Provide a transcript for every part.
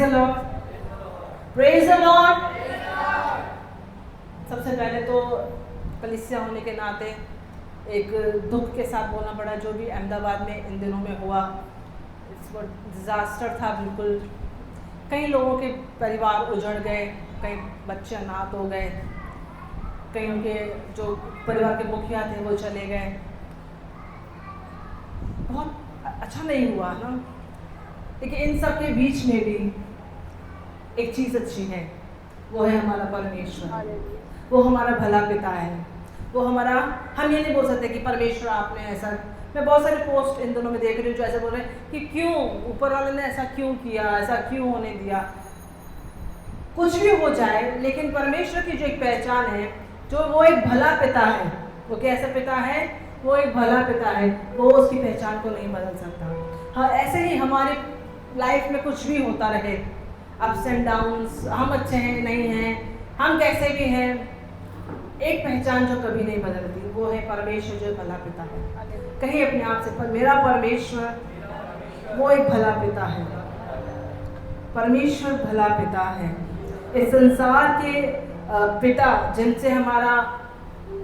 Praise the Lord. सबसे पहले तो कलीसिया होने के नाते एक दुख के साथ बोलना पड़ा जो भी अहमदाबाद में इन दिनों में हुआ। इट्स डिज़ास्टर था बिल्कुल। कई लोगों के परिवार उजड़ गए, कई बच्चे अनाथ हो गए, कई उनके जो परिवार के मुखिया थे वो चले गए। बहुत अच्छा नहीं हुआ ना, लेकिन इन सब के बीच में भी एक चीज़ अच्छी है, वो है हमारा परमेश्वर। वो हमारा भला पिता है। वो हमारा, हम ये नहीं बोल सकते कि परमेश्वर आपने ऐसा, मैं बहुत सारे पोस्ट इन दोनों में देख रही हूँ जो ऐसे बोल रहे हैं कि क्यों ऊपर वाले ने ऐसा क्यों किया, ऐसा क्यों होने दिया। कुछ भी हो जाए, लेकिन परमेश्वर की जो एक पहचान है, जो वो एक भला पिता है। वो कैसा पिता है? वो एक भला पिता है। वो उसकी पहचान को नहीं बदल सकता। हाँ, ऐसे ही हमारी लाइफ में कुछ भी होता रहे, अप्स एंड डाउन्स, हम अच्छे हैं नहीं हैं, हम कैसे भी हैं, एक पहचान जो कभी नहीं बदलती, वो है परमेश्वर जो भला पिता है। कहीं अपने आप से, पर मेरा परमेश्वर वो एक भला पिता है। परमेश्वर भला पिता है। इस संसार के पिता जिनसे हमारा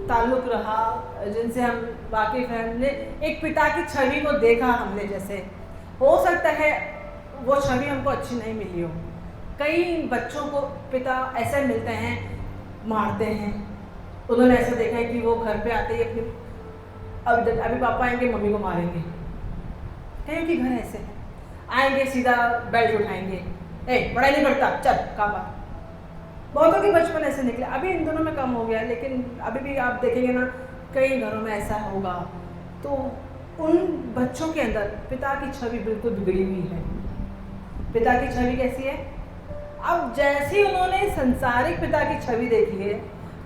ताल्लुक रहा, जिनसे हम वाकिफ हैं, हमने एक पिता की छवि को देखा। हमने जैसे, हो सकता है वो छवि हमको अच्छी नहीं मिली हो। कई बच्चों को पिता ऐसे मिलते हैं, मारते हैं। उन्होंने ऐसा देखा है कि वो घर पे आते ही अपनी अभी पापा आएंगे मम्मी को मारेंगे। कहीं के घर ऐसे हैं, आएंगे सीधा बेल्ट उठाएंगे, ए पढ़ाई नहीं करता चल काबा। बहुतों के बचपन ऐसे निकले। अभी इन दोनों में कम हो गया, लेकिन अभी भी आप देखेंगे ना, कई घरों में ऐसा होगा। तो उन बच्चों के अंदर पिता की छवि बिल्कुल बिगड़ी हुई है। पिता की छवि कैसी है? अब जैसी उन्होंने संसारिक पिता की छवि देखी है,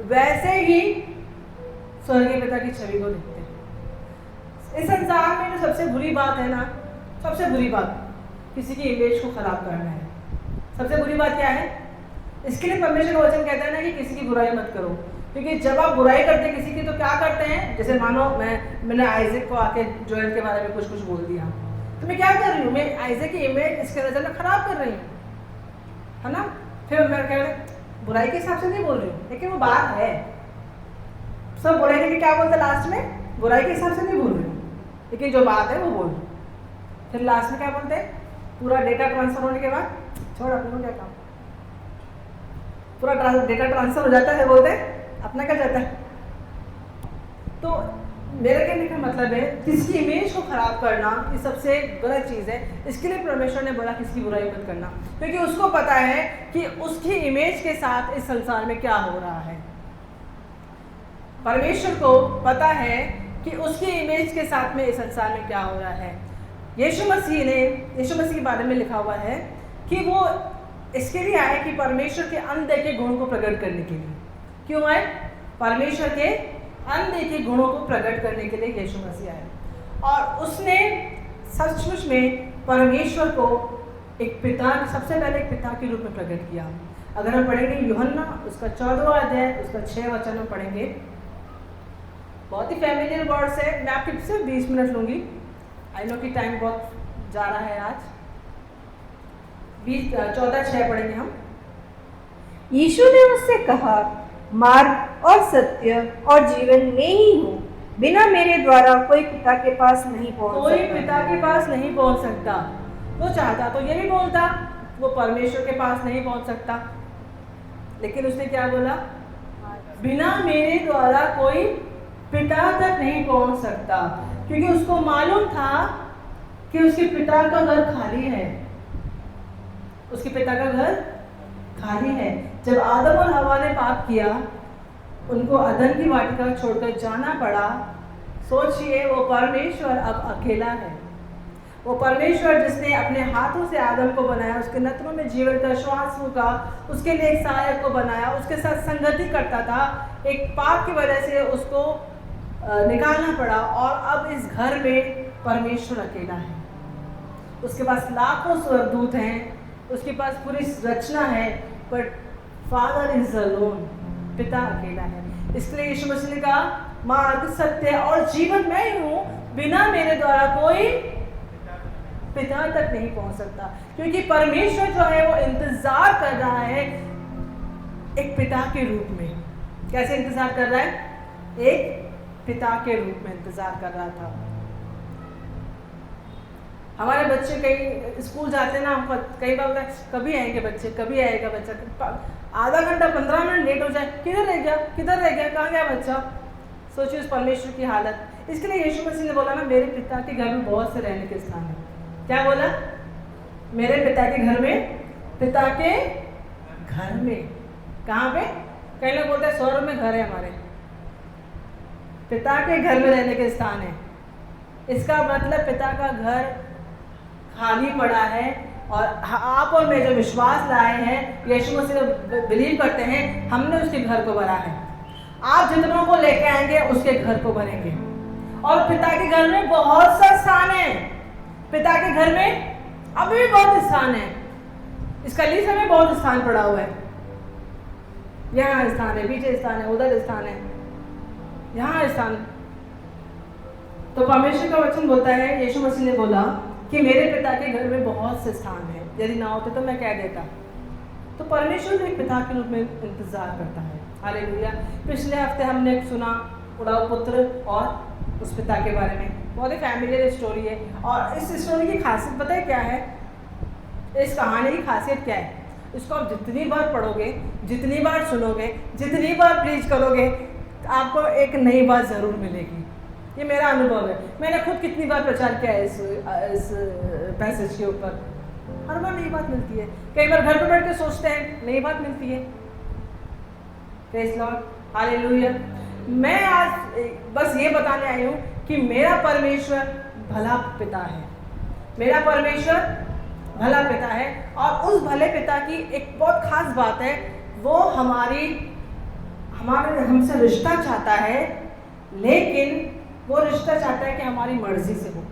वैसे ही स्वर्गीय पिता की छवि को देखते हैं। इस संसार में जो सबसे बुरी बात है ना, सबसे बुरी बात किसी की इमेज को खराब करना है। सबसे बुरी बात क्या है? इसके लिए परमेश्वर का वचन कहता है ना कि किसी की बुराई मत करो, क्योंकि जब आप बुराई करते हैं किसी की तो क्या करते हैं, जैसे मानो मैंने आइजैक को आके जोएल के बारे में कुछ बोल दिया, तो मैं क्या कर रही हूँ? मैं आइजैक की इमेज इसके नजर में खराब कर रही हूँ, है ना। फिर मैं कह रही बुराई के हिसाब से नहीं बोल रही हूँ, लेकिन वो बात है। सब बुराई के क्या बोलते लास्ट में? बुराई के हिसाब से नहीं बोल रही हूँ, लेकिन जो बात है वो बोल रही हूँ। फिर लास्ट में क्या बोलते हैं? पूरा डेटा ट्रांसफर होने के बाद, छोड़ अपने क्या काम, पूरा डेटा ट्रांसफर हो जाता है, बोलते हैं अपना क्या जाता है। तो मेरे कहने का मतलब है, किसी इमेज को खराब करना ये सबसे गलत चीज़ है। इसके लिए परमेश्वर ने बोला किसी की बुराई मत करना, क्योंकि उसको पता है कि उसकी इमेज के साथ इस संसार में क्या हो रहा है। परमेश्वर को पता है कि उसकी इमेज के साथ में इस संसार में क्या हो रहा है। यीशु मसीह के बारे में लिखा हुआ है कि वो इसके लिए आए कि परमेश्वर के अनदेखे गुणों को प्रकट करने के लिए। क्यों आए? परमेश्वर के अनदेखे गुणों को प्रकट करने के लिए यीशु मसीह आए। और उसने सचमुच में परमेश्वर को एक पिता, सबसे पहले एक पिता के रूप में प्रकट किया। अगर हम पढ़ेंगे यूहन्ना उसका 14वां अध्याय उसका 6 वचन में पढ़ेंगे, बहुत ही फैमिलियर वर्ड्स है। मैं आपके सिर्फ 20 मिनट लूँगी। आई नो कि टाइम बहुत जा रहा है आज। 14:6 पढ़ेंगे हम। यीशु ने उससे कहा, मार्ग और सत्य और जीवन में ही हूँ, बिना मेरे द्वारा कोई पिता के पास नहीं पहुँच सकता। कोई पिता के पास नहीं पहुँच सकता। वो चाहता तो ये भी बोलता, वो परमेश्वर के पास नहीं पहुँच सकता, लेकिन उसने क्या बोला? बिना मेरे द्वारा कोई पिता तक नहीं पहुँच सकता, क्योंकि उसको मालूम था कि उसके पिता का घर खाली है। उसके पिता का घर खाली है। जब आदम और हवा ने पाप किया, उनको अदन की वाटिका छोड़कर जाना पड़ा। सोचिए, वो परमेश्वर अब अकेला है। वो परमेश्वर जिसने अपने हाथों से आदम को बनाया, उसके नथनों में जीवन का श्वास फूंका, उसके लिए एक सहायक को बनाया, उसके साथ संगति करता था, एक पाप की वजह से उसको निकालना पड़ा, और अब इस घर में परमेश्वर अकेला है। उसके पास लाखों स्वर्गदूत हैं, उसके पास पूरी रचना है, बट फादर इज अलोन, पिता अकेला है। इसलिए यीशु मसीह ने कहा, मार्ग सत्य और जीवन मैं ही हूँ, बिना मेरे द्वारा कोई पिता तक नहीं पहुंच सकता, क्योंकि परमेश्वर जो है वो इंतजार कर रहा है एक पिता के रूप में। कैसे इंतजार कर रहा है? एक पिता के रूप में इंतजार कर रहा था। हमारे बच्चे कई स्कूल जाते हैं ना, हमको कई बार होता है कभी आएंगे बच्चे, कभी आएगा बच्चा, आधा घंटा 15 मिनट लेट हो जाए, किधर रह गया, किधर रह गया, कहाँ गया बच्चा। सोचिए उस परमेश्वर की हालत। इसके लिए यीशु मसीह ने बोला ना, मेरे पिता के घर में बहुत से रहने के स्थान है। क्या बोला? मेरे पिता के घर में, पिता के घर में। कहाँ पे? कई लोग बोलते हैं स्वर्ग में घर है हमारे, पिता के घर में रहने के स्थान है। इसका मतलब पिता का घर खाली पड़ा है, और आप और मैं जो विश्वास लाए हैं, यीशु मसीह को बिलीव करते हैं, हमने उसके घर को भरा है। आप जितनों को लेके आएंगे उसके घर को भरेंगे। और पिता के घर में बहुत सा स्थान है। पिता के घर में अभी भी बहुत स्थान है। इसका लीज में बहुत स्थान पड़ा हुआ है। यहाँ स्थान है, पीछे स्थान है, उधर स्थान है, यहाँ स्थान। तो परमेश्वर का वचन बोलता है, यीशु मसीह ने बोला कि मेरे पिता के घर में बहुत से स्थान है, यदि ना होते तो मैं कह देता। तो परमेश्वर एक पिता के रूप में इंतजार करता है। हालेलुया। पिछले हफ्ते हमने सुना उड़ाऊ पुत्र और उस पिता के बारे में, बहुत ही फैमिलियर स्टोरी है। और इस स्टोरी की खासियत पता है क्या है? इस कहानी की खासियत क्या है? इसको आप जितनी बार पढ़ोगे, जितनी बार सुनोगे, जितनी बार प्रीच करोगे, आपको एक नई बात ज़रूर मिलेगी। ये मेरा अनुभव है। मैंने खुद कितनी बार प्रचार किया है इस पैसेज के ऊपर। हर बार नई बात मिलती है। कई बार घर पर बैठ के सोचते हैं, नई बात मिलती है। Praise Lord, hallelujah. मैं आज बस ये बताने आई हूँ कि मेरा परमेश्वर भला पिता है। मेरा परमेश्वर भला पिता है, और उस भले पिता की एक बहुत खास बात है, वो हमारे हमसे रिश्ता चाहता है, लेकिन वो रिश्ता चाहता है कि हमारी मर्जी से हो।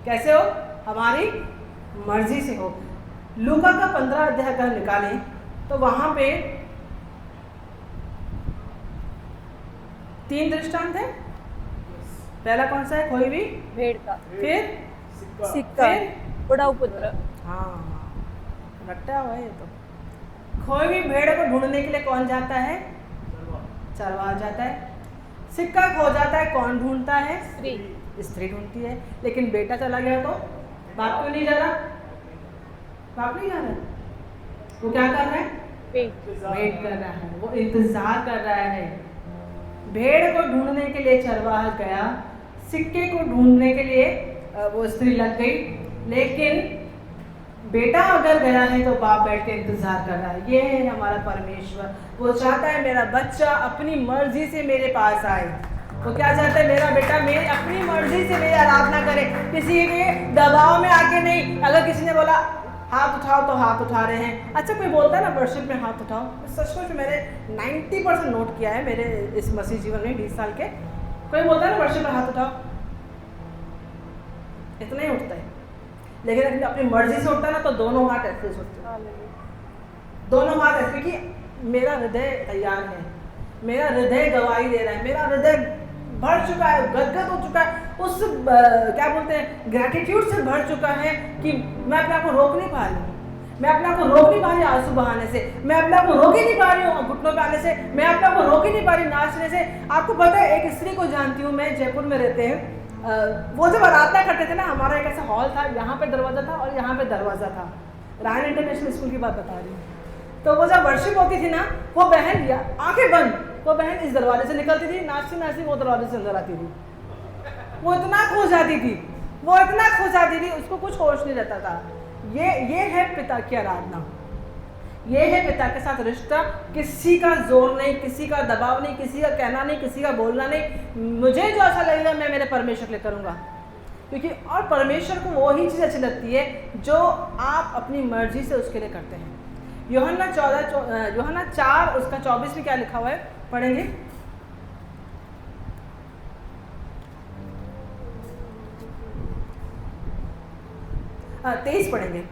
कैसे हो? हमारी मर्जी से हो। लूका का 15 अध्याय अगर निकालें तो वहां पे 3 दृष्टांत है। पहला कौन सा है? खोई हुई भेड़ का, फिर सिक्का, फिर उड़ाऊ पुत्र। हाँ, रट्टा हुआ है ये तो। खोई हुई भेड़ को ढूंढने के लिए कौन जाता है? चरवाहा जाता है। सिक्का खो जाता है, कौन ढूंढता है? स्त्री ढूंढती है। लेकिन बेटा चला गया तो बाप क्यों नहीं जा रहा? बाप नहीं जा रहा, वो क्या कर रहा है? वेट कर रहा है, वो इंतजार कर रहा है। भेड़ को ढूंढने के लिए चरवाहा गया, सिक्के को ढूंढने के लिए वो स्त्री लग गई, लेकिन बेटा अगर गया है तो बाप बैठ के इंतजार कर रहा है। ये है हमारा परमेश्वर। वो चाहता है मेरा बच्चा अपनी मर्जी से मेरे पास आए। वो क्या चाहता है? मेरा बेटा मेरी अपनी मर्जी से मेरी आराधना करे, किसी के दबाव में आके नहीं। अगर किसी ने बोला हाथ उठाओ तो हाथ उठा रहे हैं। अच्छा, कोई बोलता है ना वर्शिप में हाथ उठाओ, सचमुच मैंने 90% नोट किया है मेरे इस मसीह जीवन में 20 साल के। कोई बोलता है ना वर्शिप में हाथ उठाओ, इतना ही उठता है। लेकिन अपनी मर्जी से उठता ना तो दोनों हाथ ऐसे उठते हैं, दोनों हाथ ऐसे, क्योंकि मेरा हृदय तैयार है, मेरा हृदय गवाही दे रहा है, मेरा हृदय भर चुका है, गदगद हो चुका है, उस क्या बोलते हैं, ग्रैटिट्यूड से भर चुका है कि मैं अपने आप को रोक नहीं पा रही हूँ। मैं अपने आप को रोक नहीं पा रही आंसू बहाने से, मैं अपने आप को रोक ही नहीं पा रही हूँ घुटनों पे आने से, मैं अपने आप को रोक ही नहीं पा रही नाचने से। आपको पता है, एक स्त्री को जानती हूँ मैं, जयपुर में रहते हैं। वो जब आराधना करते थे ना, हमारा एक ऐसा हॉल था, यहाँ पे दरवाज़ा था और यहाँ पे दरवाज़ा था। रायन इंटरनेशनल स्कूल की बात बता रही हूँ। तो वो जब वर्शिप होती थी ना, वो बहन आंखें बंद, वो बहन इस दरवाजे से निकलती थी, नाचती नाचती वो दरवाजे से अंदर आती थी। वो इतना खो जाती थी, वो इतना खो जाती थी, उसको कुछ होश नहीं रहता था। ये है पिता की आराधना, ये है पिता के साथ रिश्ता। किसी का जोर नहीं, किसी का दबाव नहीं, किसी का कहना नहीं, किसी का बोलना नहीं। मुझे जो अच्छा लगेगा मैं मेरे परमेश्वर के लिए करूँगा, क्योंकि और परमेश्वर को वही चीज़ अच्छी लगती है जो आप अपनी मर्जी से उसके लिए करते हैं। यूहन्ना 4 उसका 24 में क्या लिखा हुआ है, पढ़ेंगे। हाँ, 23 पढ़ेंगे।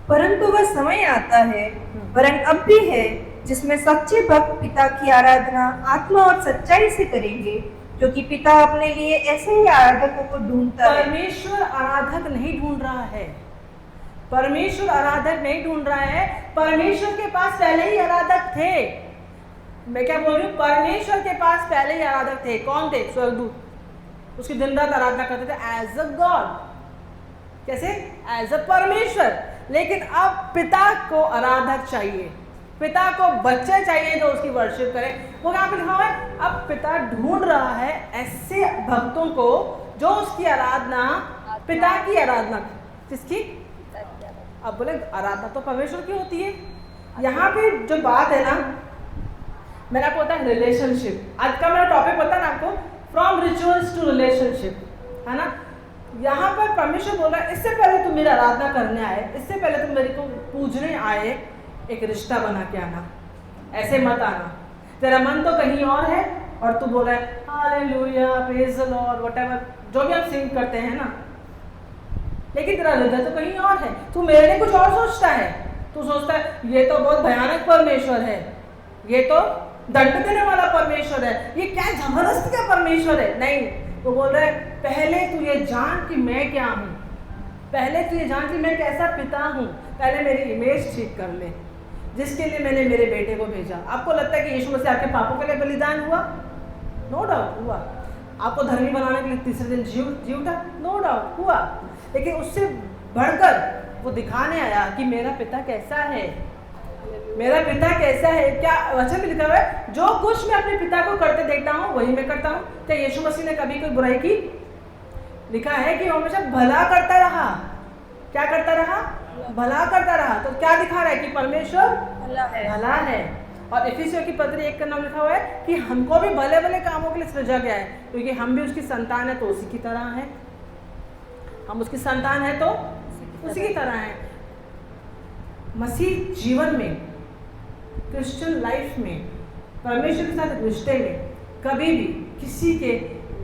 परंतु वह समय आता है, वरन अब भी है, जिसमें सच्चे भक्त पिता की आराधना आत्मा और सच्चाई से करेंगे, क्योंकि पिता अपने लिए ऐसे ही आराधकों को ढूंढता है। परमेश्वर आराधक नहीं ढूंढ रहा है, परमेश्वर आराधक नहीं ढूंढ रहा है। परमेश्वर के पास पहले ही आराधक थे। मैं क्या बोल रही हूँ, परमेश्वर के पास पहले ही आराधक थे। कौन थे? स्वर्गदूत। उसकी दिन रात आराधना करते थे एज अ गॉड। कैसे? एज अ परमेश्वर। लेकिन अब पिता को आराधक चाहिए, पिता को बच्चे चाहिए जो उसकी वर्शिप करें। वो यहाँ पे लिखा हुआ है, अब पिता ढूंढ रहा है ऐसे भक्तों को जो उसकी आराधना, पिता की आराधना। किसकी? अब बोले आराधना तो परमेश्वर की होती है। यहाँ पे जो बात है ना, मैंने आपको बताया रिलेशनशिप। आज का मेरा टॉपिक पता है ना आपको, फ्रॉम रिचुअल्स टू रिलेशनशिप, है ना। यहाँ पर परमेश्वर बोल रहा है, इससे पहले तुम मेरी आराधना करने आए, इससे पहले तुम मेरे को पूजने आए, एक रिश्ता बना के आना, ऐसे मत आना। तेरा मन तो कहीं और है और तू बोल रहा है hallelujah, praise the Lord, whatever, जो भी आप सिंग करते हैं ना, लेकिन तेरा हृदय तो कहीं और है। तू मेरे लिए कुछ और सोचता है। तू सोचता है ये तो बहुत भयानक परमेश्वर है, ये तो दंड देने वाला परमेश्वर है, ये क्या जबरदस्ती का परमेश्वर है। नहीं, वो बोल रहा है पहले तू ये जान कि मैं क्या हूँ, पहले तू ये जान कि मैं कैसा पिता हूँ, पहले मेरी इमेज ठीक कर ले, जिसके लिए मैंने मेरे बेटे को भेजा। आपको लगता है कि यीशु मसीह आपके पापों के लिए बलिदान हुआ? नो डाउट हुआ। आपको धर्मी बनाने के लिए तीसरे दिन जी उठा? नो डाउट हुआ। लेकिन उससे बढ़कर वो दिखाने आया कि मेरा पिता कैसा है, मेरा पिता कैसा है। क्या वचन में लिखा हुआ है, जो कुछ मैं अपने पिता को करते देखता हूँ वही मैं करता हूँ। क्या यीशु मसीह ने कभी कोई बुराई की? लिखा है कि वो हमेशा भला करता रहा। क्या करता रहा? भला करता रहा। तो क्या दिखा रहा है कि परमेश्वर भला है। और इफिसियों की पत्री 1 का नाम लिखा हुआ है कि हमको भी भले भले कामों के लिए सृजा गया है, क्योंकि हम भी उसकी संतान है तो उसी की तरह है। हम उसकी संतान है तो उसी की तरह है। मसीह जीवन में, क्रिश्चियन लाइफ में, परमेश्वर के साथ रिश्ते में कभी भी किसी के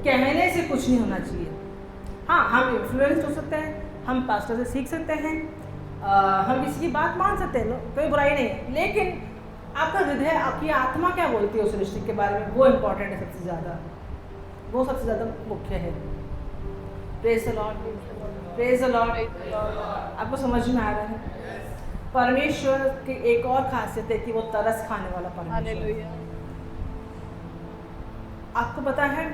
कहने से कुछ नहीं होना चाहिए। हाँ, हम इन्फ्लुएंस हो सकते हैं, हम पास्टर से सीख सकते हैं, हम किसी की बात मान सकते हैं, कोई बुराई नहीं है। लेकिन आपका हृदय, आपकी आत्मा क्या बोलती है उस रिश्ते के बारे में, वो इम्पोर्टेंट है सबसे ज़्यादा, वो सबसे ज़्यादा मुख्य है। Praise the Lord, praise the Lord. आपको समझ में आ रहा है? परमेश्वर की एक और खासियत है कि वो तरस खाने वाला परमेश्वर है। आपको पता है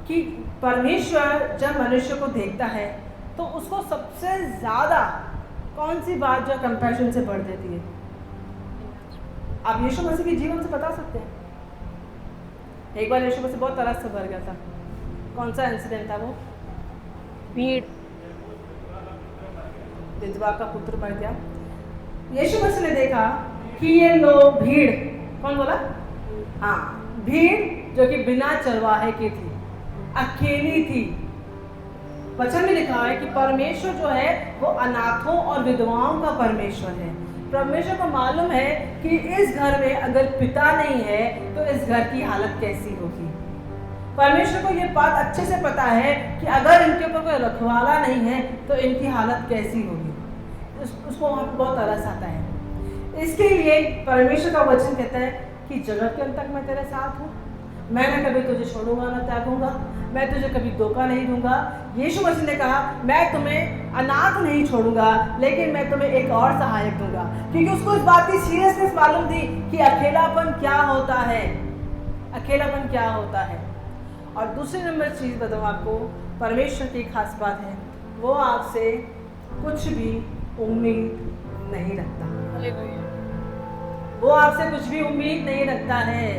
कि परमेश्वर जब मनुष्य को देखता है तो उसको सबसे ज़्यादा कौन सी बात जो कंपैशन से बढ़ देती है? आप यीशु मसीह के जीवन से बता सकते हैं। एक बार यीशु मसीह बहुत तरस से भर गया था। कौन सा इंसिडेंट था वो? भीड़, विधवा का पुत्र मर गया। यीशु मसीह ने देखा कि ये लोग, भीड़, कौन बोला? हाँ, भीड़ जो कि बिना चरवाहे की थी, अकेली थी। वचन में लिखा है कि परमेश्वर जो है वो अनाथों और विधवाओं का परमेश्वर है। परमेश्वर को मालूम है कि इस घर में अगर पिता नहीं है तो इस घर की हालत कैसी होगी। परमेश्वर को ये बात अच्छे से पता है कि अगर इनके ऊपर कोई रखवाला नहीं है तो इनकी हालत कैसी होगी। उसको वहाँ पर बहुत तरस आता है। इसके लिए परमेश्वर का वचन कहता है कि जगत के अंत तक मैं तेरे साथ हूँ, मैं न कभी तुझे छोड़ूंगा न त्यागूंगा, मैं तुझे कभी धोखा नहीं दूंगा। यीशु मसीह ने कहा मैं तुम्हें अनाथ नहीं छोड़ूंगा, लेकिन मैं तुम्हें एक और सहायक दूंगा, क्योंकि उसको इस बात की सीरियसनेस मालूम थी कि अकेलापन क्या होता है, अकेलापन क्या होता है। और दूसरी नंबर चीज़ बताऊँ आपको, परमेश्वर की खास बात है, वो आपसे कुछ भी उम्मीद नहीं रखता। वो आपसे कुछ भी उम्मीद नहीं रखता है।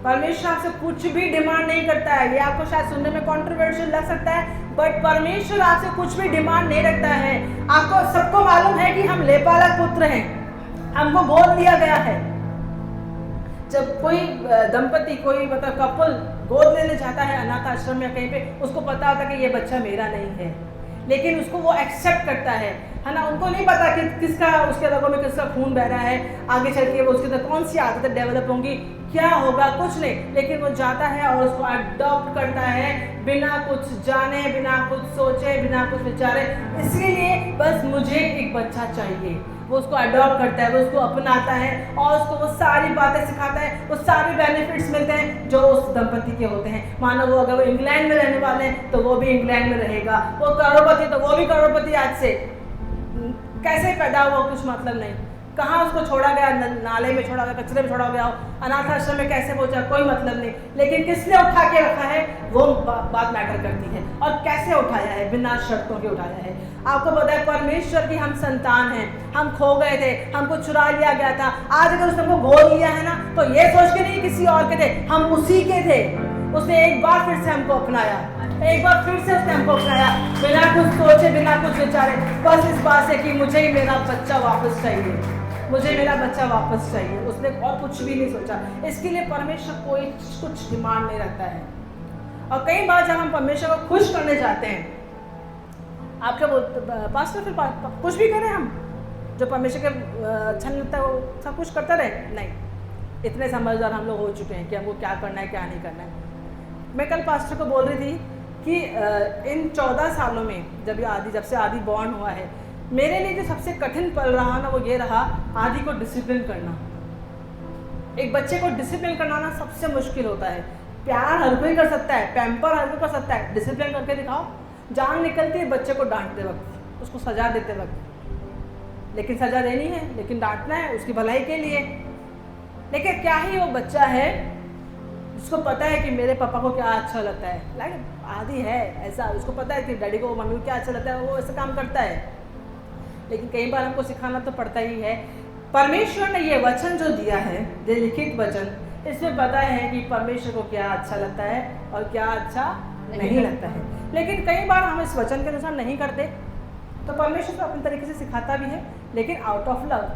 परमेश्वर आपसे कुछ भी डिमांड नहीं करता है। ये आपको शायद सुनने में कंट्रोवर्शियल लग सकता है, बट परमेश्वर आपसे कुछ भी डिमांड नहीं रखता है। आपको सबको मालूम है कि हम लेपालक पुत्र हैं, हमको गोद लिया गया है। जब कोई दंपति, कोई मतलब कपल गोद लेने जाता है अनाथ आश्रम या कहीं पे, उसको पता होता है कि ये बच्चा मेरा नहीं है, लेकिन उसको वो एक्सेप्ट करता है ना। उनको नहीं पता कि किसका, उसके रगों में किसका खून बह रहा है, आगे चल के वो उसके अंदर कौन सी आदतें डेवलप होंगी, क्या होगा, कुछ नहीं। लेकिन वो जाता है और उसको अडॉप्ट करता है बिना कुछ जाने, बिना कुछ सोचे, बिना कुछ विचारे। इसलिए बस मुझे एक बच्चा चाहिए, वो उसको अडॉप्ट करता है, वो उसको अपनाता है और उसको वो सारी बातें सिखाता है, वो सारे बेनिफिट्स मिलते हैं जो उस दंपति के होते हैं। मानो वो अगर वो इंग्लैंड में रहने वाले हैं तो वो भी इंग्लैंड में रहेगा, वो करोड़पति तो वो भी करोड़पति आज से। कैसे पैदा हुआ कुछ मतलब नहीं, कहाँ उसको छोड़ा गया, नाले में छोड़ा गया, कचरे में छोड़ा गया हो, अनाथ आश्रम में कैसे पहुंचा, कोई मतलब नहीं, लेकिन किसने उठा के रखा है वो बात मैटर करती है। और कैसे उठाया है, बिना शर्तों के उठाया है। आपको पता है परमेश्वर की हम संतान हैं, हम खो गए थे, हमको चुरा लिया गया था। आज अगर उसने हमको गोद लिया है ना तो ये सोच के नहीं किसी और के थे, हम उसी के थे। उसने एक बार फिर से हमको अपनाया, एक बार फिर से उसने हमको अपनाया, बिना कुछ सोचे, बिना कुछ विचारे, बस इस बात से कि मुझे ही मेरा बच्चा वापस चाहिए, मुझे मेरा बच्चा वापस चाहिए। उसने और कुछ भी नहीं सोचा। इसके लिए परमेश्वर कोई कुछ डिमांड नहीं रखता है। और कई बार जब हम परमेश्वर को खुश करने जाते हैं, आप क्या बोलते पास्टर, फिर कुछ भी करें हम, जो परमेश्वर के अच्छा नहीं लगता है वो सब कुछ करता रहे? नहीं, इतने समझदार हम लोग हो चुके हैं कि हमको क्या करना है क्या नहीं करना है। मैं कल पास्टर को बोल रही थी कि इन 14 सालों में जब से आदि बॉर्न हुआ है, मेरे लिए जो सबसे कठिन पल रहा ना वो ये रहा, आदि को डिसिप्लिन करना। एक बच्चे को डिसिप्लिन करना ना सबसे मुश्किल होता है। प्यार हर कोई कर सकता है, पैम्पर हर कोई कर सकता है, डिसिप्लिन करके दिखाओ। जान निकलती है बच्चे को डांटते वक्त, उसको सजा देते वक्त, लेकिन सजा देनी है, लेकिन डांटना है उसकी भलाई के लिए। लेकिन क्या ही वो बच्चा है जिसको पता है कि मेरे पापा को क्या अच्छा लगता है। लाइक आदि है ऐसा, उसको पता है कि डैडी को मम्मी को क्या अच्छा लगता है, वो ऐसा काम करता है। लेकिन कई बार हमको सिखाना तो पड़ता ही है। परमेश्वर ने ये वचन जो दिया है, ये लिखित वचन, इसमें पता है कि परमेश्वर को क्या अच्छा लगता है और क्या अच्छा नहीं लगता है। लेकिन कई बार हम इस वचन के अनुसार नहीं करते, तो परमेश्वर तो अपने तरीके से सिखाता भी है, लेकिन आउट ऑफ लव,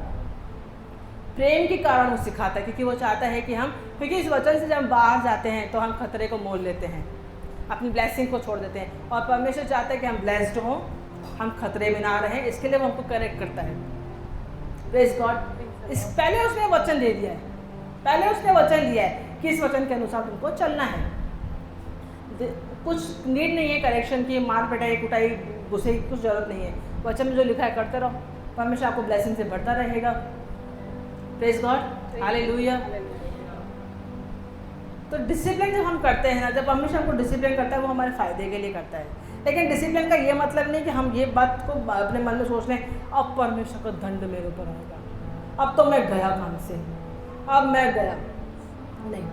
प्रेम के कारण वो सिखाता है, क्योंकि वो चाहता है कि हम, क्योंकि इस वचन से जब हम बाहर जाते हैं तो हम खतरे को मोल लेते हैं, अपनी ब्लेसिंग को छोड़ देते हैं। और परमेश्वर चाहता है कि हम ब्लेस्ड हों, हम खतरे में ना रहें, इसके लिए वो हमको करेक्ट करता है। Praise God. इस पहले उसने वचन दे दिया है, पहले उसने वचन दिया है कि इस वचन के अनुसार तुमको चलना है। कुछ नीड नहीं है करेक्शन की, मार पिटाई कुटाई गुस्से की कुछ जरूरत नहीं है। वचन में जो लिखा है करते रहो, परमेश्वर आपको ब्लेसिंग से भरता रहेगा। Praise God, hallelujah. तो डिसिप्लिन जब हम करते हैं ना, जब परमेश्वर हमको डिसिप्लिन करता है वो हमारे फायदे के लिए करता है। लेकिन डिसिप्लिन का ये मतलब नहीं कि हम ये बात को अपने मन में सोच लें अब परमेश्वर का दंड मेरे ऊपर आएगा, अब तो मैं गया काम से, अब मैं गया। नहीं,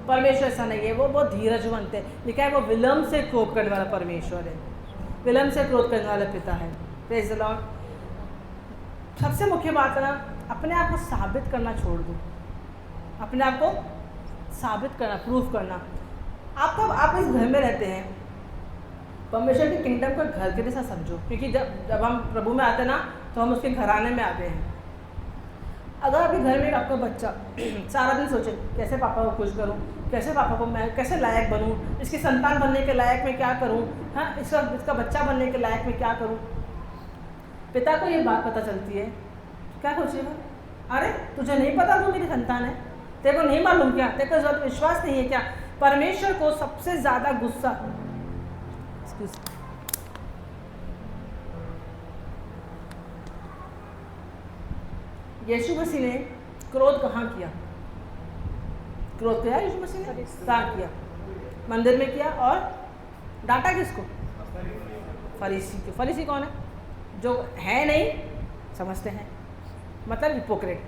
परमेश्वर ऐसा नहीं है, वो बहुत धीरजवंत है। लिखा है वो विलम्ब से क्रोध करने वाला परमेश्वर है, विलम्ब से क्रोध करने वाला पिता है। Praise the Lord. सबसे मुख्य बात है ना, अपने आप को साबित करना छोड़ दो, अपने आप को साबित करना, प्रूफ करना। आप इस घर में रहते हैं, परमेश्वर के किंगडम को घर के जैसा समझो, क्योंकि जब हम प्रभु में आते हैं ना तो हम उसके घराने में आते हैं। अगर अभी घर में आपका बच्चा सारा दिन सोचे कैसे पापा को खुश करूं, कैसे पापा को मैं कैसे लायक बनूं, इसकी संतान बनने के लायक मैं क्या करूं, हाँ इसका बच्चा बनने के लायक मैं क्या करूं। पिता को ये बात पता चलती है, क्या सोचेगा, अरे तुझे नहीं पता तू मेरी संतान है, तेरे को नहीं मालूम क्या, तेरे को जरूरत विश्वास नहीं है क्या। परमेश्वर को सबसे ज्यादा गुस्सा, यीशु मसीह ने क्रोध कहाँ किया? क्रोध किया यीशु मसीह ने, कहाँ किया? मंदिर में किया। और डांटा किसको? फरीसी को। फरीसी कौन है? जो है नहीं समझते हैं, मतलब हिपोक्रेट,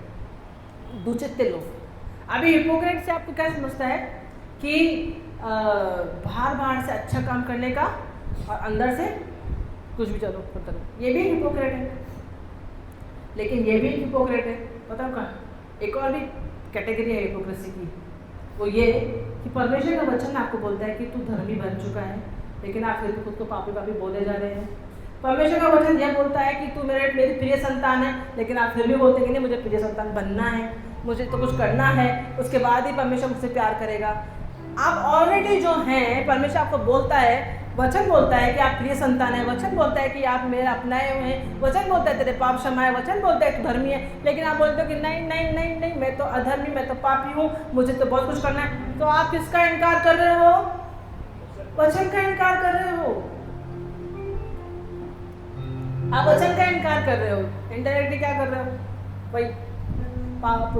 दुचित्ते लोग। अभी हिपोक्रेट से आपको क्या समझता है कि बाहर से अच्छा काम करने का और अंदर से कुछ भी चलो करो, ये भी हिपोक्रेट है। लेकिन ये भी हिपोक्रेट है, पता है कहाँ? एक और भी कैटेगरी है हिपोक्रेसी की, वो ये कि परमेश्वर का वचन आपको बोलता है कि तू धर्मी बन चुका है, लेकिन आप फिर भी खुद को पापी पापी बोले जा रहे हैं। परमेश्वर का वचन यह बोलता है कि तू मेरी प्रिय संतान है, लेकिन आप फिर भी बोलते हैं कि नहीं मुझे प्रिय संतान बनना है, मुझे तो कुछ करना है, उसके बाद ही परमेश्वर मुझसे प्यार करेगा। आप ऑलरेडी जो हैं, परमेश्वर आपको बोलता है, वचन बोलता है कि आप प्रिय संतान है, वचन बोलता है कि आप मेरे अपनाए हुए हैं, वचन बोलता है तेरे पाप क्षमा है, वचन बोलता है तू धर्मी है, लेकिन आप बोलते हो कि नहीं नहीं नहीं नहीं मैं तो अधर्मी, मैं तो पापी हूँ, मुझे तो बहुत कुछ करना है। तो आप किसका इनकार कर रहे हो? वचन का इनकार कर रहे हो। आप वचन का इनकार कर रहे हो, इनडायरेक्टली क्या कर रहे हो, वही पाप।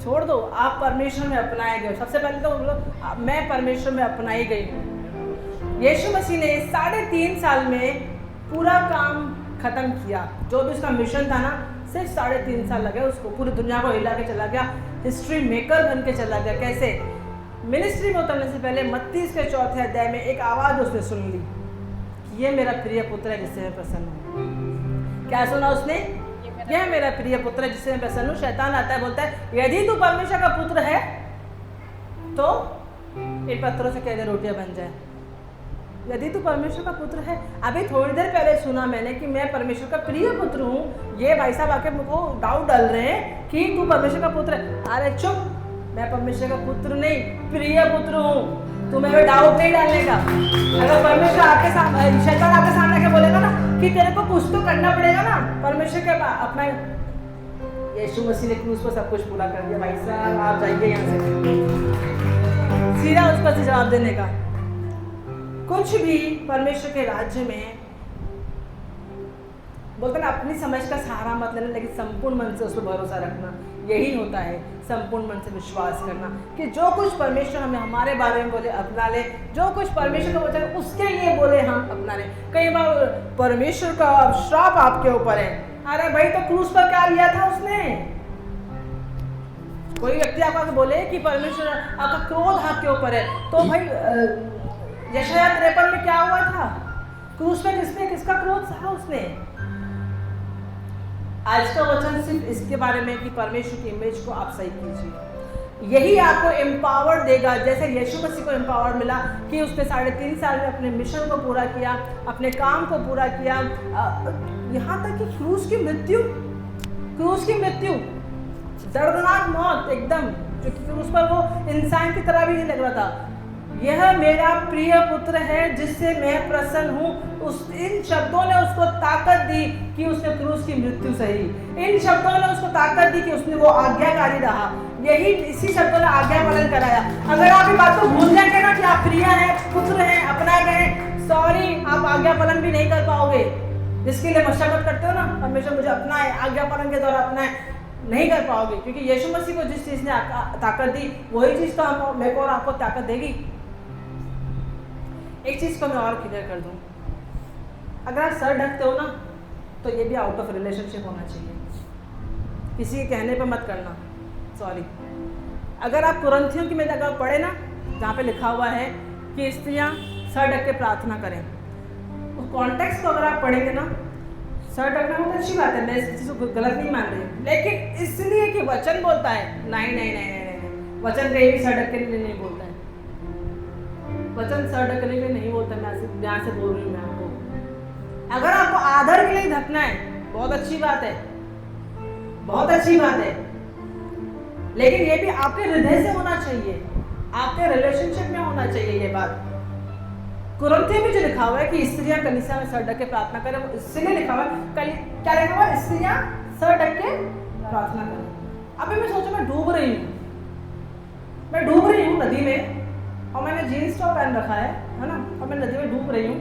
छोड़ दो, आप परमेश्वर में अपनाए गए। सबसे पहले तो बोलो मैं परमेश्वर में अपनाई गई हूँ। यीशु मसीह ने 3.5 साल में पूरा काम खत्म किया। जो भी उसका मिशन था ना, सिर्फ 3.5 साल लगे उसको। पूरी दुनिया को हिला के चला गया, हिस्ट्री मेकर बन के चला गया। कैसे? मिनिस्ट्री में उतरने से पहले मत्ती के 4 अध्याय में एक आवाज़ उसने सुन ली कि ये मेरा प्रिय पुत्र है जिससे मैं प्रसन्न हूँ। क्या सुना उसने? यह मेरा प्रिय पुत्र है जिससे मैं प्रसन्न हूँ। शैतान आता है, बोलता है यदि तू परमेश्वर का पुत्र है तो इन पत्थरों से कह दे रोटियां बन जाए। यदि तू परमेश्वर का पुत्र है। अभी थोड़ी देर पहले सुना मैंने कि मैं परमेश्वर का प्रिय पुत्र हूँ। ये भाई साहब आके मुझको डाउट डाल रहे हैं कि तू परमेश्वर का पुत्र है। अरे चुप, मैं परमेश्वर का पुत्र नहीं, प्रिय पुत्र हूँ। तुम्हें डाउट नहीं डालने का। अगर परमेश्वर आपके सामने, शैतान आपके सामने क्या बोलेगा ना कि तेरे को कुछ तो करना पड़ेगा ना परमेश्वर के अपना। यीशु मसीह ने क्रूस पर सब कुछ पूरा कर दिया। भाई साहब आप जाइए यहाँ से, सीधा उसका जवाब देने का। कुछ भी परमेश्वर के राज्य में बोलते ना, अपनी समझ का सहारा मत लेना, लेकिन संपूर्ण मन से उस पर भरोसा रखना। यही होता है संपूर्ण मन से विश्वास करना कि जो कुछ परमेश्वर हमें हमारे बारे में बोले अपना ले। जो कुछ परमेश्वर को बोले उसके लिए बोले हम अपना ले। कई बार परमेश्वर का श्राप आपके ऊपर है। अरे भाई, तो क्रूस पर क्या लिया था उसने? कोई व्यक्ति आपको बोले कि परमेश्वर आपका क्रोध आपके ऊपर है, तो भाई यशायाह 53 में क्या हुआ था? क्रूस पे किसका क्रोध सहा उसने? आज का वचन सिर्फ इसके बारे में कि परमेश्वर की इमेज को आप सही कीजिए। यही आपको एम्पावर देगा, जैसे यीशु मसीह को एम्पावर मिला कि उसने 3.5 साल में अपने मिशन को पूरा किया, अपने काम को पूरा किया, यहाँ तक कि क्रूस की मृत्यु, दर्दनाक मौत एकदम, क्योंकि उस पर वो इंसान की तरह भी नहीं लग रहा था। यह मेरा प्रिय पुत्र है जिससे मैं प्रसन्न हूँ। इन शब्दों ने उसको ताकत दी कि उसने क्रूस की मृत्यु सही। इन शब्दों ने उसको ताकत दी कि उसने वो आज्ञाकारी रहा। इसी शब्दों ने आज्ञा पालन कराया। अगर आप ये बात को भूल जाएंगे ना कि आप प्रिय हैं, पुत्र हैं, अपनाए गए, सॉरी, आप आज्ञा पालन भी नहीं कर पाओगे। जिसके लिए मशक्कत करते हो ना, परमेश्वर मुझे अपनाए, आज्ञा पालन के द्वारा अपनाए, नहीं कर पाओगे। क्योंकि यीशु मसीह को जिस चीज़ ने ताकत दी वही चीज़ तो हम मेरे को और आपको ताकत देगी। एक चीज़ को मैं और क्लियर कर दूं, अगर आप सर ढकते हो ना तो ये भी आउट ऑफ रिलेशनशिप होना चाहिए। किसी के कहने पे मत करना, सॉरी। अगर आप कुरिन्थियों की में अगर पढ़े ना, जहाँ पे लिखा हुआ है कि स्त्रियाँ सर ढक के प्रार्थना करें, उस कॉन्टेक्स्ट को अगर आप पढ़ेंगे ना, सर ढकना बहुत अच्छी बात है, मैं इस चीज़ को गलत नहीं मान रही, लेकिन इसलिए कि वचन बोलता है, नहीं, वचन कहीं भी सर ढक के लिए नहीं बोलता है। वचन सर ढकने के लिए नहीं बोलता। मैं ध्यान से बोल रही हूँ मैं आपको। अगर आपको आदर के लिए ढकना है, बहुत अच्छी बात है, बहुत अच्छी बात है, लेकिन ये भी आपके हृदय से होना चाहिए, आपके रिलेशनशिप में होना चाहिए। ये बात कुरिन्थियों में जो लिखा हुआ है कि स्त्रियां कलीसिया में सर ढक के प्रार्थना करें, वो इसलिए लिखा हुआ है। क्या लिखा हुआ है? स्त्रियां सर ढक के प्रार्थना करें। अभी मैं सोचूं मैं डूब रही हूँ नदी में, और मैंने जीन्स टॉप पहन रखा है ना, और मैं नदी में डूब रही हूँ।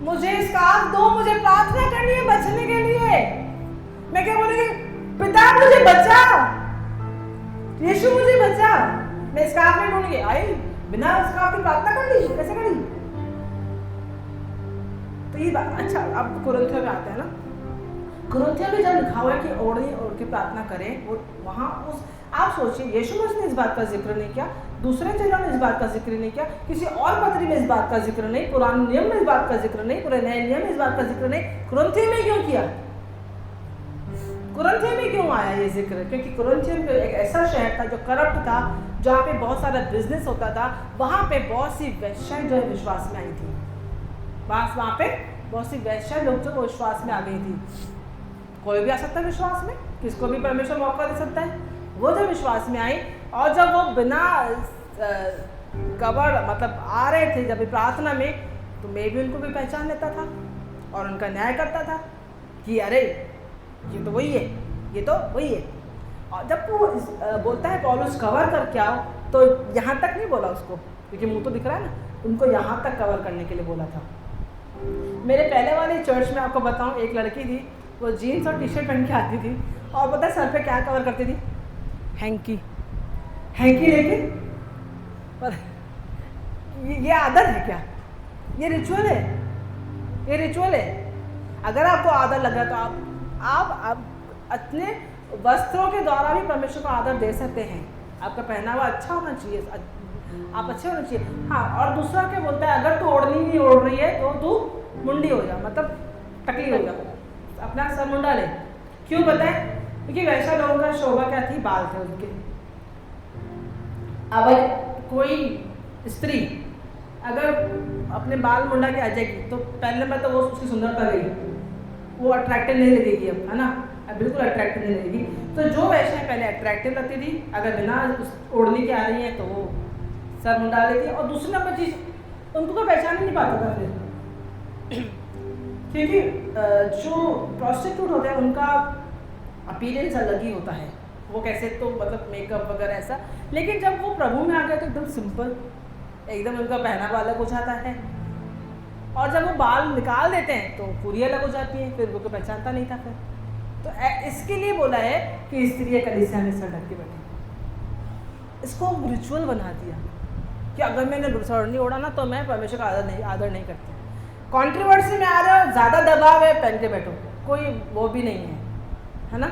मुझे स्कार्फ दो, मुझे प्रार्थना करनी है बचने के लिए। मैं क्या बोलूँगी? पिता मुझे बचा, यीशु मुझे बचा। मैं स्कार्फ में ढूंढ के आई, बिना स्कार्फ की प्रार्थना कर ली, कैसे करी? तो ये बात अच्छा। अब कुरिन्थियों में आते हैं ना, कुरिन्थियों में जब लिखा हुआ है कि ओढ़ के प्रार्थना करें, वो वहाँ उस आप सोचिए, यीशु मसीह ने इस बात का जिक्र नहीं किया, दूसरे चेलों ने इस बात का जिक्र नहीं किया, किसी और पत्री में इस बात का जिक्र नहीं, पुराने नियम में इस बात का जिक्र नहीं, पूरे नए नियम में इस बात का जिक्र नहीं। कुरिन्थियों में क्यों किया? कुरिन्थियों में क्यों आया ये जिक्र? क्योंकि कुरिन्थियों में एक ऐसा शहर था जो करप्ट था, जहाँ पे बहुत सारा बिजनेस होता था। वहाँ पे बहुत सी वेश्याएं जो है विश्वास में आई थी। वहाँ पे बहुत सी वेश्याएं लोग जो विश्वास में आ गई थी। कोई भी आ सकता है विश्वास में, किसको भी परमेश्वर मौका दे सकता है। वो जब विश्वास में आई और जब वो बिना कवर मतलब आ रहे थे जब प्रार्थना में, तो मैं भी उनको भी पहचान लेता था और उनका न्याय करता था कि अरे ये तो वही है, ये तो वही है। और जब वो बोलता है पौलुस कवर करके आओ, तो यहाँ तक नहीं बोला उसको, क्योंकि मुंह तो दिख रहा है ना, उनको यहाँ तक कवर करने के लिए बोला था। मेरे पहले वाले चर्च में आपको बताऊं, एक लड़की थी, वो जीन्स और टी शर्ट पहन के आती थी और पता है सर पे क्या कवर करती थी? हैंकी। हैंकी लेके, पर ये आदत है क्या? ये रिचुअल है, ये रिचुअल है। अगर आपको आदर लगा तो आप अपने वस्त्रों के द्वारा भी परमेश्वर को आदर दे सकते हैं। आपका पहनावा अच्छा होना चाहिए, आप अच्छे होना चाहिए। हाँ, और दूसरा क्या बोलता है, अगर तू ओढ़नी नहीं ओढ़ रही है तो तू मुंडी हो जा, मतलब टकली हो जा, अपना सर मुंडा ले। क्यों बताए? क्योंकि वैसा लोगों का शोभा क्या थी? बाल थे उनके। अब कोई स्त्री अगर अपने बाल मुंडा के आ जाएगी तो पहले में तो वो उसकी सुंदरता गई, वो अट्रैक्टिव नहीं लगेगी अब, है ना? अब बिल्कुल अट्रैक्टिव नहीं लगेगी। तो जो वैसे पहले अट्रैक्टिव लगती थी, अगर बिना ओढ़ने के आ रही है तो वो सर मुंडा लेती है। और दूसरी नंबर चीज़, उनको कोई पहचान ही नहीं पाता था फिर, क्योंकि जो प्रोस्टिट्यूट होते हैं उनका अपीयरेंस अलग ही होता है। वो कैसे तो मतलब मेकअप वगैरह ऐसा, लेकिन जब वो प्रभु में आ गए तो एकदम सिंपल, एकदम उनका पहनावा अलग हो जाता है। और जब वो बाल निकाल देते हैं तो पूरी अलग हो जाती है, फिर वो को पहचानता नहीं था फिर। तो इसके लिए बोला है कि स्त्री कलीसिया में सर ढक के बैठे। इसको रिचुअल बना दिया कि अगर मैंने सर नहीं ओढ़ा ना तो मैं परमेश्वर का आदर नहीं करती। कंट्रोवर्सी में आ रहे हो, ज़्यादा दबाव है, पहन के बैठो, कोई वो भी नहीं है ना?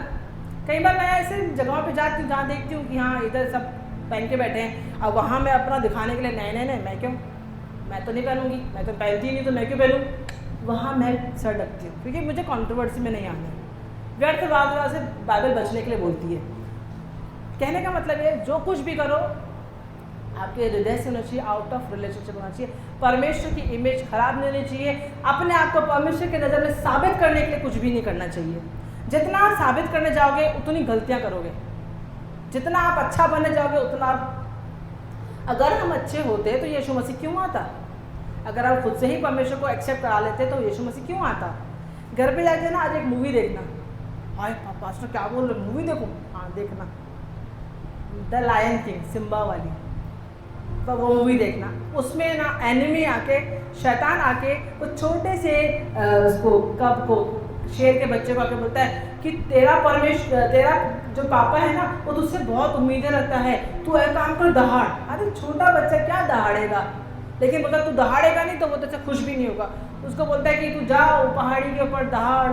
कई बार मैं ऐसे जगहों पे जाती हूँ जहाँ देखती हूँ कि हाँ इधर सब पहन के बैठे हैं, और वहाँ मैं अपना दिखाने के लिए नहीं मैं क्यों, मैं तो नहीं पहनूंगी, मैं तो पहनती ही नहीं तो मैं क्यों पहनूँ। वहाँ मैं सर ढकती हूँ क्योंकि मुझे कंट्रोवर्सी में नहीं आना है। व्यर्थ बात से बाइबल बचने के लिए बोलती है। कहने का मतलब है जो कुछ भी करो आपके हृदय से होना चाहिए, आउट ऑफ रिलेशनशिप होना चाहिए। परमेश्वर की इमेज खराब नहीं होनी चाहिए। अपने आप को परमेश्वर की नज़र में साबित करने के लिए कुछ भी नहीं करना चाहिए। जितना आप साबित करने जाओगे उतनी गलतियां करोगे, जितना आप अच्छा बनने जाओगे उतना अगर हम अच्छे होते तो यीशु मसीह क्यों आता? अगर आप खुद से ही परमेश्वर को एक्सेप्ट करा लेते तो यीशु मसीह क्यों आता? घर पे जाके ना आज एक मूवी देखना, हाय पास्टर क्या बोल रहे, मूवी देखो, हाँ देखना द लायन किंग, सिम्बा वाली, तो वो मूवी देखना। उसमें ना एनिमी आके, शैतान आके वो छोटे से उसको कब को, शेर के बच्चे को आके बोलता है कि तेरा जो पापा है ना वो तुझसे बहुत उम्मीदें रखता है, तू एक काम कर दहाड़। अरे छोटा बच्चा क्या दहाड़ेगा, लेकिन बोलता तू दहाड़ेगा नहीं तो वो तुझसे खुश भी नहीं होगा। उसको बोलता है कि तू जा पहाड़ी के ऊपर दहाड़।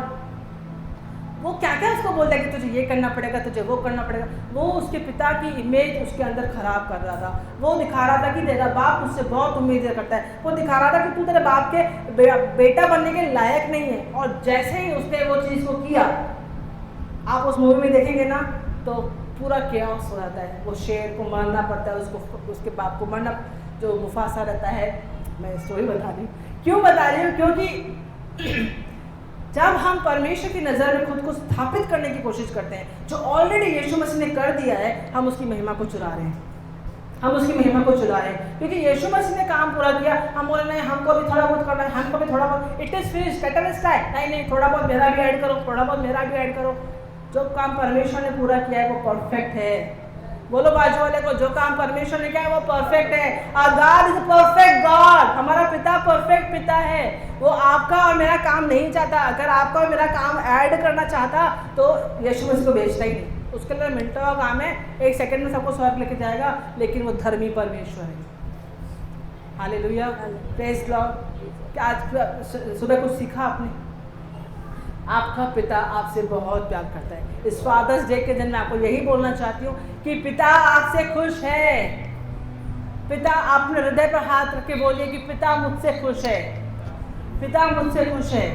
वो क्या क्या उसको बोलता है कि तुझे ये करना पड़ेगा, तुझे वो करना पड़ेगा। वो उसके पिता की इमेज उसके अंदर खराब कर रहा था। वो दिखा रहा था कि तेरा बाप उससे बहुत उम्मीदें करता है। वो दिखा रहा था कि तू तेरे बाप के बेटा बनने के लायक नहीं है। और जैसे ही उसने वो चीज़ को किया, आप उस मूवी में देखेंगे ना तो पूरा केओस हो जाता है। वो शेर को मारना पड़ता है, उसको उसके बाप को मारना, जो मुफासा रहता है। मैं स्टोरी बता रही हूँ, क्यों बता रही हूँ, क्योंकि जब हम परमेश्वर की नज़र में खुद को स्थापित करने की कोशिश करते हैं, जो ऑलरेडी यीशु मसीह ने कर दिया है, हम उसकी महिमा को चुरा रहे हैं। हम उसकी महिमा को चुरा रहे हैं क्योंकि यीशु मसीह ने काम पूरा किया। हम बोल रहे हैं हमको भी थोड़ा बहुत करना है, हमको भी थोड़ा बहुत, इट इज़ फिनिश्ड, कैटलिस्ट है, नहीं थोड़ा बहुत मेरा भी ऐड करो, थोड़ा बहुत मेरा भी ऐड करो। जो काम परमेश्वर ने पूरा किया है वो परफेक्ट है। बोलो बाजू वाले को, जो काम परमेश्वर ने किया है वो परफेक्ट है। Our god is perfect god. हमारा पिता परफेक्ट पिता है। वो आपका और मेरा काम नहीं चाहता। अगर आपका और मेरा काम ऐड करना चाहता तो यीशु मसीह को भेजता ही नहीं। उसके लिए मिनटों का काम है, 1 सेकंड में सबको स्वर्ग लेके जाएगा, लेकिन वो धर्मी परमेश्वर है। Hallelujah, praise Lord. क्या आज सुबह कुछ सीखा आपने? आपका पिता आपसे बहुत प्यार करता है। इस फादर्स डे के दिन मैं आपको यही बोलना चाहती हूँ कि पिता आपसे खुश है। पिता, अपने हृदय पर हाथ रख के बोलिए कि पिता मुझसे खुश है, पिता मुझसे खुश है।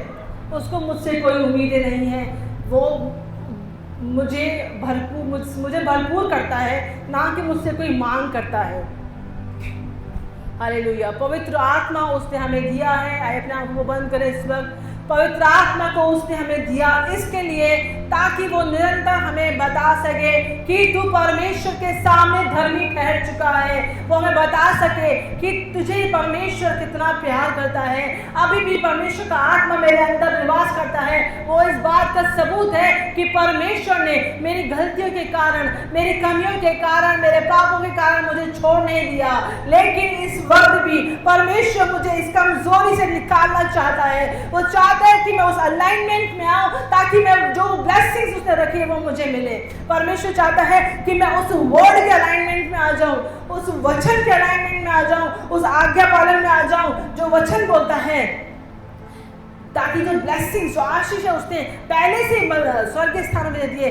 उसको मुझसे कोई उम्मीदें नहीं है। वो मुझे भरपूर करता है, ना कि मुझसे कोई मांग करता है। हालेलुया। पवित्र आत्मा उसने हमें दिया है। आइए अपने आंखों को बंद करें इस वक्त। पवित्र आत्मा को उसने हमें दिया इसके लिए ताकि वो निरंतर हमें बता सके कि तू परमेश्वर के सामने धर्मी ठहर चुका है। वो हमें बता सके कि तुझे परमेश्वर कितना प्यार करता है। अभी भी परमेश्वर का आत्मा मेरे अंदर निवास करता है। वो इस बात का सबूत है कि परमेश्वर ने मेरी गलतियों के कारण, मेरी कमियों के कारण, मेरे पापों के कारण मुझे छोड़ नहीं दिया, लेकिन इस वक्त भी परमेश्वर मुझे इस कमजोरी से निकालना चाहता है। वो चाहता है कि मैं उस अलाइनमेंट में आऊं ताकि मैं जो ब्लेसिंग्स उसने रखी है वो मुझे मिले। परमेश्वर चाहता है कि मैं उस वर्ड के अलाइनमेंट में आ जाऊं, उस वचन के अलाइनमेंट में आ जाऊं, उस आज्ञा पालन में आ जाऊं जो वचन बोलता है, ताकि जो ब्लेसिंग्स, जो आशीष है उसने पहले से स्वर्ग स्थानों में दे दिए,